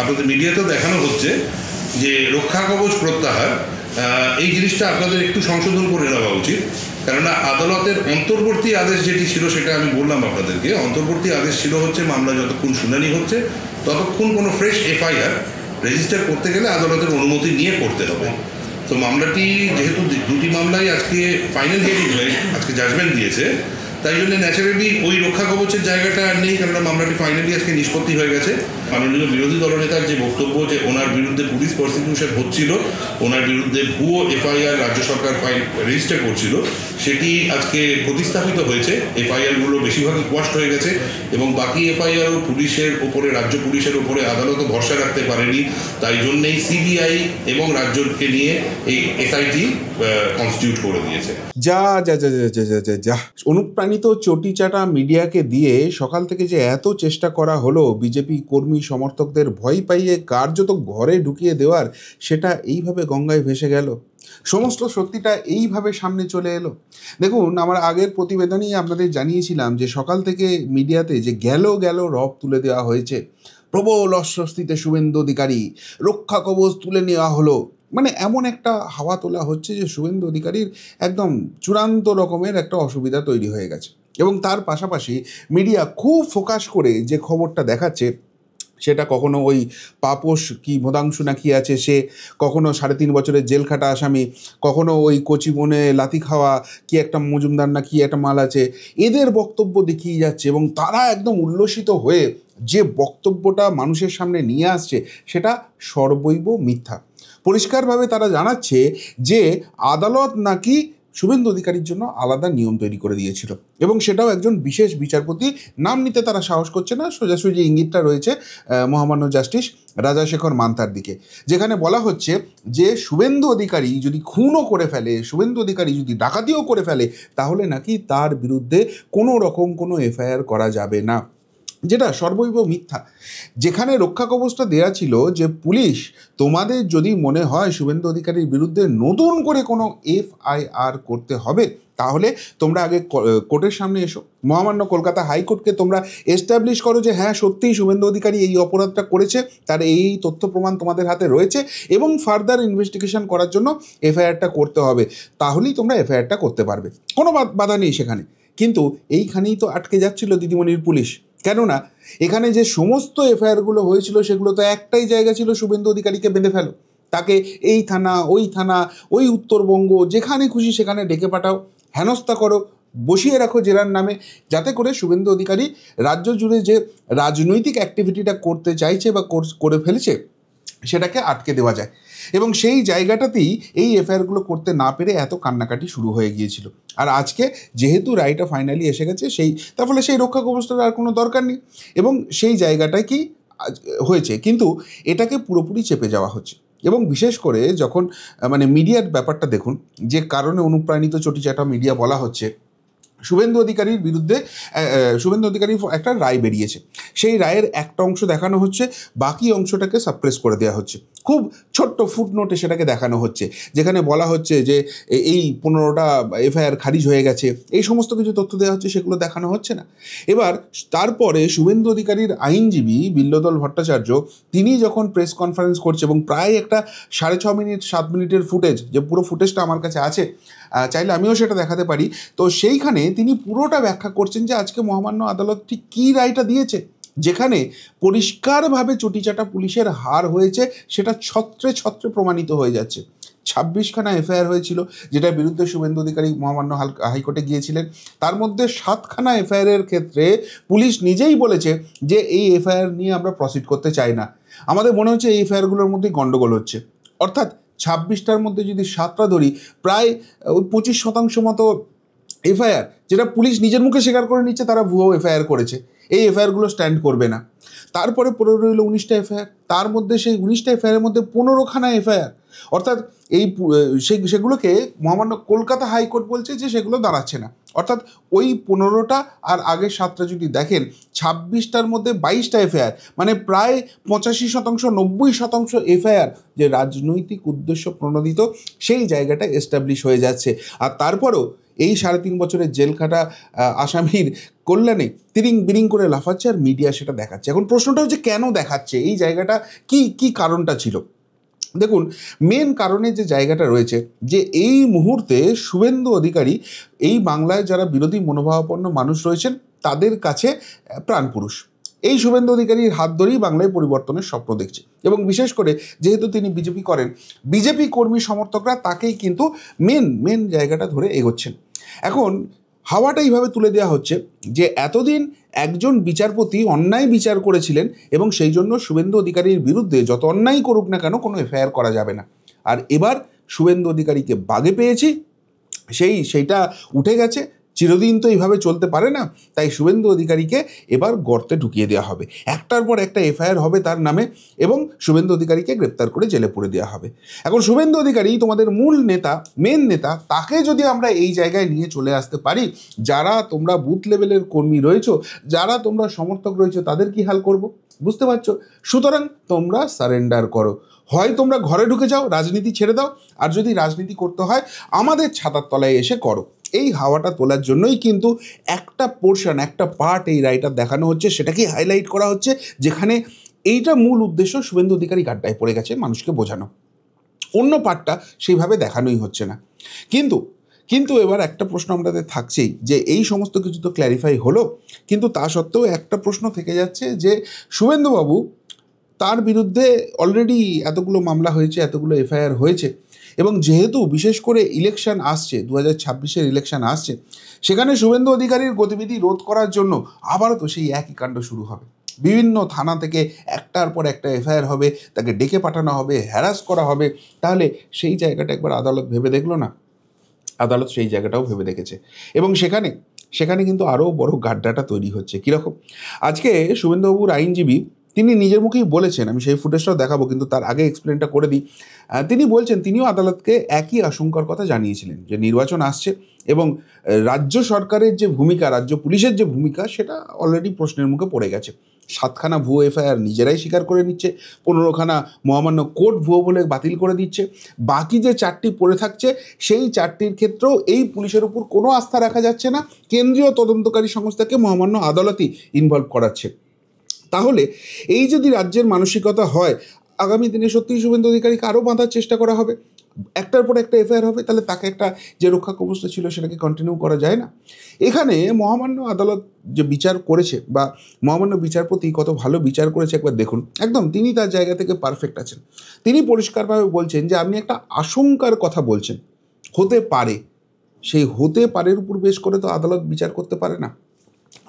আপনাদের মিডিয়াতেও দেখানো হচ্ছে যে রক্ষা কবচ প্রত্যাহার, এই জিনিসটা আপনাদের একটু সংশোধন করে নেওয়া উচিত। কেননা আদালতের অন্তর্বর্তী আদেশ যেটি ছিল সেটা আমি বললাম আপনাদেরকে, অন্তর্বর্তী আদেশ ছিল হচ্ছে মামলা যতক্ষণ শুনানি হচ্ছে ততক্ষণ কোনো ফ্রেশ এফআইআর রেজিস্টার করতে গেলে আদালতের অনুমতি নিয়ে করতে হবে। তো মামলাটি যেহেতু দুটি মামলাই আজকে ফাইনাল হিয়ারিং হয়ে আজকে জাজমেন্ট দিয়েছে, তাই জন্য ন্যাচারালি ওই রক্ষা কবচের জায়গাটা আর নেই, কেননা মামলাটি ফাইনালি আজকে নিষ্পত্তি হয়ে গেছে। মাননীয় বিরোধী দলনেতার যে বক্তব্য যে ওনার বিরুদ্ধে পুলিশ প্রসিকিউশন হচ্ছিল, ওনার বিরুদ্ধে ভুয়ো এফআইআর রাজ্য সরকার রেজিস্টার করছিল, সেটি আজকে প্রতিস্থাপিত হয়েছে। এফআইআরগুলো বেশিরভাগই কোয়াস্ট হয়ে গেছে এবং বাকি এফআইআরও পুলিশের ওপরে, রাজ্য পুলিশের ওপরে আদালতও ভরসা রাখতে পারেনি। তাই জন্যেই সিবিআই এবং রাজ্যকে নিয়ে এই এসআইটি কনস্টিটিউট করে দিয়েছে। যা যা যা যা যা যা যা অনুপ্রাণিত চটিচাটা মিডিয়াকে দিয়ে সকাল থেকে যে এত চেষ্টা করা হলো বিজেপি কর্মী সমর্থকদের ভয় পাইয়ে কার্যত ঘরে ঢুকিয়ে দেওয়ার, সেটা এইভাবে গঙ্গায় ভেসে গেল। সমস্ত সত্যিটা এইভাবে সামনে চলে এলো। দেখুন, আমার আগের প্রতিবেদনেই আপনাদের জানিয়েছিলাম যে সকাল থেকে মিডিয়াতে যে গেল রব তুলে দেওয়া হয়েছে। প্রবল অস্বস্তিতে শুভেন্দু অধিকারী, রক্ষা কবচ তুলে নেওয়া হলো, মানে এমন একটা হাওয়া তোলা হচ্ছে যে শুভেন্দু অধিকারীর একদম চূড়ান্ত রকমের একটা অসুবিধা তৈরি হয়ে গেছে। এবং তার পাশাপাশি মিডিয়া খুব ফোকাস করে যে খবরটা দেখাচ্ছে সেটা কখনো ওই পাপোশ কি ভোদাংশু না কি আছে সে, কখনো 3.5 বছরের জেল খাটা আসামি, কখনো ওই কচি বনে লাথি খাওয়া কি একটা মজুমদার না কি একটা মাল আছে, এদের বক্তব্য দেখিয়ে যাচ্ছে। এবং তারা একদম উল্লসিত হয়ে যে বক্তব্যটা মানুষের সামনে নিয়ে আসছে সেটা সর্বৈব মিথ্যা। পরিষ্কারভাবে তারা জানাচ্ছে যে আদালত নাকি শুভেন্দু অধিকারীর জন্য আলাদা নিয়ম তৈরি করে দিয়েছিল এবং সেটাও একজন বিশেষ বিচারপতি, নাম নিতে তারা সাহস করছে না, সোজাসুজি ইঙ্গিতটা রয়েছে মহামান্য জাস্টিস রাজাশেখর মান্তার দিকে, যেখানে বলা হচ্ছে যে শুভেন্দু অধিকারী যদি খুনও করে ফেলে, শুভেন্দু অধিকারী যদি ডাকাতিও করে ফেলে, তাহলে নাকি তার বিরুদ্ধে কোনো রকম কোনো এফআইআর করা যাবে না, যেটা সর্বৈব মিথ্যা। যেখানে রক্ষা কবচটা দেয়া ছিল যে পুলিশ, তোমাদের যদি মনে হয় শুভেন্দু অধিকারীর বিরুদ্ধে নতুন করে কোনো এফআইআর করতে হবে তাহলে তোমরা আগে কোর্টের সামনে এসো, মহামান্য কলকাতা হাইকোর্টকে তোমরা এস্টাবলিশ করো যে হ্যাঁ সত্যিই শুভেন্দু অধিকারী এই অপরাধটা করেছে, তার এই তথ্য প্রমাণ তোমাদের হাতে রয়েছে এবং ফার্দার ইনভেস্টিগেশন করার জন্য এফআইআরটা করতে হবে, তাহলেই তোমরা এফআইআরটা করতে পারবে, কোনো বাধা নেই সেখানে। কিন্তু এইখানেই তো আটকে যাচ্ছিল দিদিমণির পুলিশ। কেননা এখানে যে সমস্ত এফআইআরগুলো হয়েছিল সেগুলো তো একটাই জায়গা ছিল, শুভেন্দু অধিকারীকে বেঁধে ফেলো, তাকে এই থানা ওই উত্তরবঙ্গ যেখানে খুশি সেখানে ডেকে পাঠাও, হেনস্থা করো, বসিয়ে রাখো জেরার নামে, যাতে করে শুভেন্দু অধিকারী রাজ্য জুড়ে যে রাজনৈতিক অ্যাক্টিভিটিটা করতে চাইছে বা করে ফেলেছে সেটাকে আটকে দেওয়া যায়। এবং সেই জায়গাটাতেই এই এফআইআরগুলো করতে না পেরে এত কান্নাকাটি শুরু হয়ে গিয়েছিল। আর আজকে যেহেতু রায়টা ফাইনালি এসে গেছে, তার ফলে সেই রক্ষা কবচটার আর কোনো দরকার নেই এবং সেই জায়গাটাই কি হয়েছে, কিন্তু এটাকে পুরোপুরি চেপে যাওয়া হচ্ছে। এবং বিশেষ করে যখন মানে মিডিয়ার ব্যাপারটা দেখুন, যে কারণে অনুপ্রাণিত চটিচাটা মিডিয়া বলা হচ্ছে, শুভেন্দু অধিকারীর বিরুদ্ধে শুভেন্দু অধিকারীর একটা রায় বেরিয়েছে, সেই রায়ের একটা অংশ দেখানো হচ্ছে, বাকি অংশটাকে সাপ্রেস করে দেওয়া হচ্ছে, খুব ছোট্ট ফুটনোটে সেটাকে দেখানো হচ্ছে, যেখানে বলা হচ্ছে যে এই 15টা এফআইআর খারিজ হয়ে গেছে, এই সমস্ত কিছু তথ্য দেওয়া হচ্ছে, সেগুলো দেখানো হচ্ছে না। এবার তারপরে শুভেন্দু অধিকারীর আইনজীবী বিল্লদল ভট্টাচার্য তিনি যখন প্রেস কনফারেন্স করছে এবং প্রায় একটা 6.5 মিনিট 7 মিনিটের ফুটেজ, যে পুরো ফুটেজটা আমার কাছে আছে, চাইলে আমিও সেটা দেখাতে পারি, তো সেইখানে তিনি পুরোটা ব্যাখ্যা করছেন যে আজকে মহামান্য আদালত ঠিক কী রায়টা দিয়েছে, যেখানে পরিষ্কারভাবে চটিচাটা পুলিশের হার হয়েছে সেটা ছত্রে ছত্রে প্রমাণিত হয়ে যাচ্ছে। 26খানা এফআইআর হয়েছিল যেটার বিরুদ্ধে শুভেন্দু অধিকারী মহামান্য হাইকোর্টে গিয়েছিলেন, তার মধ্যে 7খানা এফআইআরের ক্ষেত্রে পুলিশ নিজেই বলেছে যে এই এফআইআর নিয়ে আমরা প্রসিড করতে চাই না, আমাদের মনে হচ্ছে এই এফআইআরগুলোর মধ্যেই গণ্ডগোল হচ্ছে। অর্থাৎ 26টার মধ্যে যদি 7টা ধরি, প্রায় 25% মতো এফআইআর, যেটা পুলিশ নিজের মুখে স্বীকার করে নিচ্ছে তারা ভুয়ো এফআইআর করেছে, এই এফআইআরগুলো স্ট্যান্ড করবে না। তারপরে পড়ে রইল 19টা এফআইআর, তার মধ্যে সেই 19টা এফআইআরের মধ্যে 15খানা এফআইআর, অর্থাৎ এই সেগুলোকে মহামান্য কলকাতা হাইকোর্ট বলছে যে সেগুলো দাঁড়াচ্ছে না। অর্থাৎ ওই 15টা আর আগের 7টা যদি দেখেন, 26টার মধ্যে 22টা এফআইআর, মানে প্রায় 85% 90% এফআইআর যে রাজনৈতিক উদ্দেশ্য প্রণোদিত, সেই জায়গাটা এস্টাবলিশ হয়ে যাচ্ছে। আর তারপরেও এই 3.5 বছরের জেল খাটা আসামির কল্যাণে তিরিং বিরিং করে লাফাচ্ছে, আর মিডিয়া সেটা দেখাচ্ছে। এখন প্রশ্নটা হচ্ছে কেন দেখাচ্ছে, এই জায়গাটা কি কারণটা ছিল? দেখুন, মেন কারণে যে জায়গাটা রয়েছে যে এই মুহূর্তে শুভেন্দু অধিকারী এই বাংলায় যারা বিরোধী মনোভাবাপন্ন মানুষ রয়েছেন তাদের কাছে প্রাণপুরুষ। এই শুভেন্দু অধিকারীর হাত ধরেই বাংলায় পরিবর্তনের স্বপ্ন দেখছে, এবং বিশেষ করে যেহেতু তিনি বিজেপি করেন, বিজেপি কর্মী সমর্থকরা তাকেই কিন্তু মেন জায়গাটা ধরে এগোচ্ছেন। এখন হাওয়াটা এইভাবে তুলে দেওয়া হচ্ছে যে এতদিন একজন বিচারপতি অন্যায় বিচার করেছিলেন এবং সেই জন্য শুভেন্দু অধিকারীর বিরুদ্ধে যত অন্যায় করুক না কেন কোনো এফআইআর করা যাবে না। আর এবার শুভেন্দু অধিকারীকে বাগে পেয়েছি, সেইটা উঠে গেছে। চিরদিন তো এইভাবে চলতে পারে না, তাই শুভেন্দু অধিকারীকে এবার গর্তে ঢুকিয়ে দেওয়া হবে, একটার পর একটা এফআইআর হবে তার নামে, এবং শুভেন্দু অধিকারীকে গ্রেপ্তার করে জেলে পুরে দেওয়া হবে। এখন শুভেন্দু অধিকারী তোমাদের মূল নেতা, মেন নেতা, তাকে যদি আমরা এই জায়গায় নিয়ে চলে আসতে পারি, যারা তোমরা বুথ লেভেলের কর্মী রয়েছো, যারা তোমরা সমর্থক রয়েছো, তাদের কি হাল করব বুঝতে পারছো? সুতরাং তোমরা সারেন্ডার করো, হয় তোমরা ঘরে ঢুকে যাও, রাজনীতি ছেড়ে দাও, আর যদি রাজনীতি করতে হয় আমাদের ছাতার তলায় এসে করো। এই হাওয়াটা তোলার জন্যই কিন্তু একটা পোর্শন, একটা পার্ট এই রায়টা দেখানো হচ্ছে, সেটাকে হাইলাইট করা হচ্ছে, যেখানে এইটা মূল উদ্দেশ্য শুভেন্দু অধিকারী গাড্ডায় পড়ে গেছে মানুষকে বোঝানো। অন্য পার্টটা সেইভাবে দেখানোই হচ্ছে না। কিন্তু এবার একটা প্রশ্ন আমাদের থাকছেই, যে এই সমস্ত কিছু তো ক্ল্যারিফাই হলো, কিন্তু তা সত্ত্বেও একটা প্রশ্ন থেকে যাচ্ছে যে শুভেন্দুবাবু, তার বিরুদ্ধে অলরেডি এতগুলো মামলা হয়েছে, এতগুলো এফআইআর হয়েছে, এবং যেহেতু বিশেষ করে ইলেকশন আসছে, 2026-এর ইলেকশন আসছে, সেখানে শুভেন্দু অধিকারীর গতিবিধি রোধ করার জন্য আবারও তো সেই একই কাণ্ড শুরু হবে। বিভিন্ন থানা থেকে একটার পর একটা এফআইআর হবে, তাকে ডেকে পাঠানো হবে, হ্যারাস করা হবে। তাহলে সেই জায়গাটা একবার আদালত ভেবে দেখলো না? আদালত সেই জায়গাটাও ভেবে দেখেছে, এবং সেখানে কিন্তু আরও বড় গাড্ডাটা তৈরি হচ্ছে। কীরকম? আজকে শুভেন্দুবাবুর আইনজীবী তিনি নিজের মুখেই বলেছেন, আমি সেই ফুটেজটাও দেখাবো, কিন্তু তার আগে এক্সপ্লেনটা করে দিই। তিনি বলছেন, তিনিও আদালতকে একই আশঙ্কার কথা জানিয়েছিলেন যে নির্বাচন আসছে, এবং রাজ্য সরকারের যে ভূমিকা, রাজ্য পুলিশের যে ভূমিকা, সেটা অলরেডি প্রশ্নের মুখে পড়ে গেছে। 7খানা ভুয়ো এফআইআর নিজেরাই স্বীকার করে নিচ্ছে, 15খানা মহামান্য কোর্ট ভুয়ো বলে বাতিল করে দিচ্ছে, বাকি যে 4টি পড়ে থাকছে সেই 4টির ক্ষেত্রেও এই পুলিশের উপর কোনো আস্থা রাখা যাচ্ছে না, কেন্দ্রীয় তদন্তকারী সংস্থাকে মহামান্য আদালতই ইনভলভ করাচ্ছে। তাহলে এই যদি রাজ্যের মানসিকতা হয়, আগামী দিনে সত্যিই শুভেন্দু অধিকারীকে আরও বাঁধার চেষ্টা করা হবে, একটার পর একটা এফআইআর হবে, তাহলে তাকে একটা যে রক্ষা কবচটা ছিল সেটাকে কন্টিনিউ করা যায় না। এখানে মহামান্য আদালত যে বিচার করেছে, বা মহামান্য বিচারপতি কত ভালো বিচার করেছে একবার দেখুন। একদম তিনি তার জায়গা থেকে পারফেক্ট আছেন। তিনি পরিষ্কারভাবে বলছেন যে আপনি একটা আশঙ্কার কথা বলছেন, হতে পারে, সেই হতে পারের উপর বেশ করে তো আদালত বিচার করতে পারে না।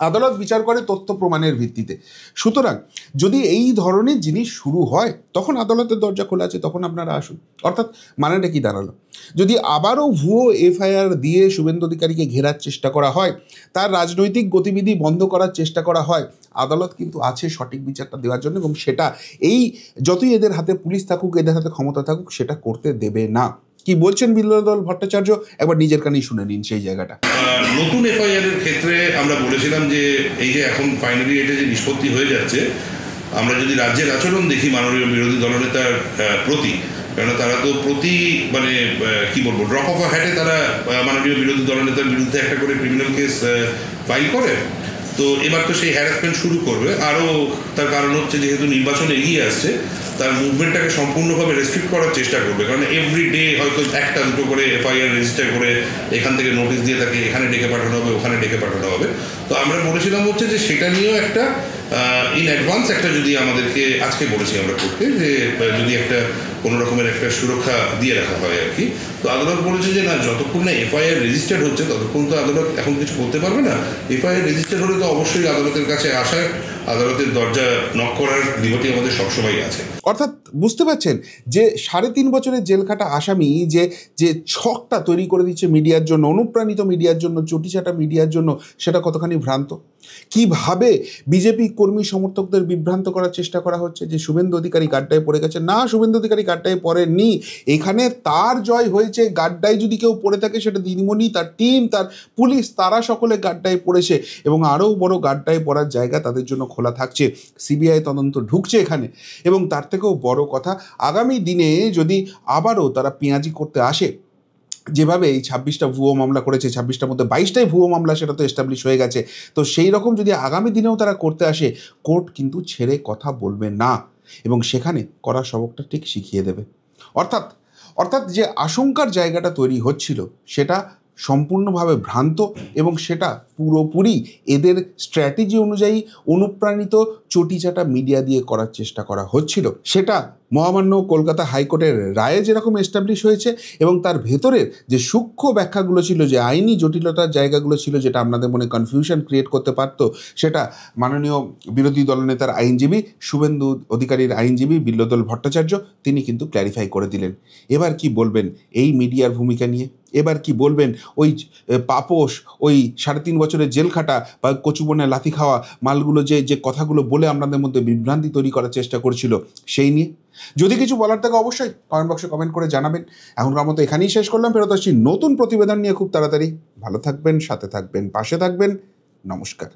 আদালত বিচার করে তথ্য প্রমাণের ভিত্তিতে। সুতরাং যদি এই ধরনের জিনিস শুরু হয়, তখন আদালতের দরজা খোলা আছে, তখন আপনারা আসুন। অর্থাৎ মানেটা কি দাঁড়ালো? যদি আবারও ভুয়ো এফআইআর দিয়ে শুভেন্দু অধিকারীকে ঘেরার চেষ্টা করা হয়, তার রাজনৈতিক গতিবিধি বন্ধ করার চেষ্টা করা হয়, আদালত কিন্তু আছে সঠিক বিচারটা দেওয়ার জন্য, এবং সেটা এই যতই এদের হাতে পুলিশ থাকুক, এদের হাতে ক্ষমতা থাকুক, সেটা করতে দেবে না। কি বলছেন বিল্বদল ভট্টাচার্য, একবার নিজের কানেই শুনে নিন সেই জায়গাটা। নতুন এফআইআর এর ক্ষেত্রে আমরা বলেছিলাম যে এই যে এখন ফাইনালি এটা যে নিষ্পত্তি হয়ে যাচ্ছে, আমরা যদি রাজ্যের আচরণ দেখি মাননীয় বিরোধী দলনেতার প্রতি, কেন তারা তো প্রতি মানে কি বলবো ড্রপ অফ আ হ্যাটে তারা মাননীয় বিরোধী দলনেতার বিরুদ্ধে একটা করে ক্রিমিনাল কেস ফাইল করে। তো এবার তো সেই হ্যারাসমেন্ট শুরু করবে আরও। তার কারণ হচ্ছে যেহেতু নির্বাচন এগিয়ে আসছে, তার মুভমেন্টটাকে সম্পূর্ণভাবে রেস্ট্রিক্ট করার চেষ্টা করবে। কারণ এভরি ডে হয়তো একটা দুটো করে এফআইআর রেজিস্টার করে এখান থেকে নোটিশ দিয়ে তাকে এখানে ডেকে পাঠানো হবে, ওখানে ডেকে পাঠানো হবে। তো আমরা বলেছিলাম হচ্ছে যে সেটা নিয়েও একটা ইন অ্যাডভান্স একটা যদি আমাদেরকে আজকে বলেছি আমরা করতে, যে যদি একটা কোনো রকমের একটা সুরক্ষা দিয়ে রাখা হয় আর কি। তো আদালত বলেছে যে না, যতক্ষণ না এফআইআর রেজিস্টার্ড হচ্ছে ততক্ষণ তো আদালত এখন কিছু করতে পারবে না। এফআইআর রেজিস্টার্ড হলে তো অবশ্যই আদালতের কাছে আসার, আদালতের দরজা নক করার লিবার্টি আমাদের সবসময় আছে। অর্থাৎ বুঝতে পারছেন যে 3.5 বছরের জেল খাটা আসামি যে ছকটা তৈরি করে দিচ্ছে মিডিয়ার জন্য, অনুপ্রাণিত মিডিয়ার জন্য, চটিচাটা মিডিয়ার জন্য, সেটা কতখানি ভ্রান্ত। কিভাবে বিজেপি কর্মী সমর্থকদের বিভ্রান্ত করার চেষ্টা করা হচ্ছে যে শুভেন্দু অধিকারী গাড্ডায় পড়ে গেছে। না, শুভেন্দু অধিকারী গাড্ডায় পড়েনি, এখানে তার জয় হয়েছে। গাড্ডায় যদি কেউ পড়ে থাকে সেটা দিদিমণি, তার টিম, তার পুলিশ, তারা সকলে গাড্ডায় পড়েছে, এবং আরও বড় গাড্ডায় পড়ার জায়গা তাদের জন্য খোলা থাকছে। সিবিআই তদন্ত ঢুকছে এখানে, এবং তার থেকেও বড় কথা, আগামী দিনে যদি আবারও তারা পেঁয়াজি করতে আসে, যেভাবে এই 26টা ভুয়ো মামলা করেছে, 26টার মধ্যে 22টাই ভুয়ো মামলা, সেটা তো এস্টাবলিশ হয়ে গেছে। তো সেই রকম যদি আগামী দিনেও তারা করতে আসে, কোর্ট কিন্তু ছেড়ে কথা বলবে না এবং সেখানে কড়া সবকটা ঠিক শিখিয়ে দেবে। অর্থাৎ অর্থাৎ যে আশঙ্কার জায়গাটা তৈরি হচ্ছিল সেটা সম্পূর্ণভাবে ভ্রান্ত এবং সেটা পুরোপুরি এদের স্ট্র্যাটেজি অনুযায়ী অনুপ্রাণিত চটিচাটা মিডিয়া দিয়ে করার চেষ্টা করা হচ্ছিল। সেটা মহামান্য কলকাতা হাইকোর্টের রায়ে যেরকম এস্টাবলিশ হয়েছে এবং তার ভেতরের যে সূক্ষ্ম ব্যাখ্যাগুলো ছিল, যে আইনি জটিলতার জায়গাগুলো ছিল, যেটা আপনাদের মনে কনফিউশন ক্রিয়েট করতে পারতো, সেটা মাননীয় বিরোধী দলনেতার আইনজীবী শুভেন্দু অধিকারীর আইনজীবী বিল্লদল ভট্টাচার্য তিনি কিন্তু ক্ল্যারিফাই করে দিলেন। এবার কি বলবেন এই মিডিয়ার ভূমিকা নিয়ে? এবার কি বলবেন ওই পাপোশ, ওই 3.5 বছরের জেল খাটা বা কচুবনে লাথি খাওয়া মালগুলো যে কথাগুলো বলে আপনাদের মধ্যে বিভ্রান্তি তৈরি করার চেষ্টা করছিল সেই নিয়ে? যদি কিছু বলার থাকে অবশ্যই কমেন্ট বক্সে কমেন্ট করে জানাবেন। এখনকার মতো এখানেই শেষ করলাম, ফেরত আসছি নতুন প্রতিবেদন নিয়ে খুব তাড়াতাড়ি। ভালো থাকবেন, সাথে থাকবেন, পাশে থাকবেন। নমস্কার।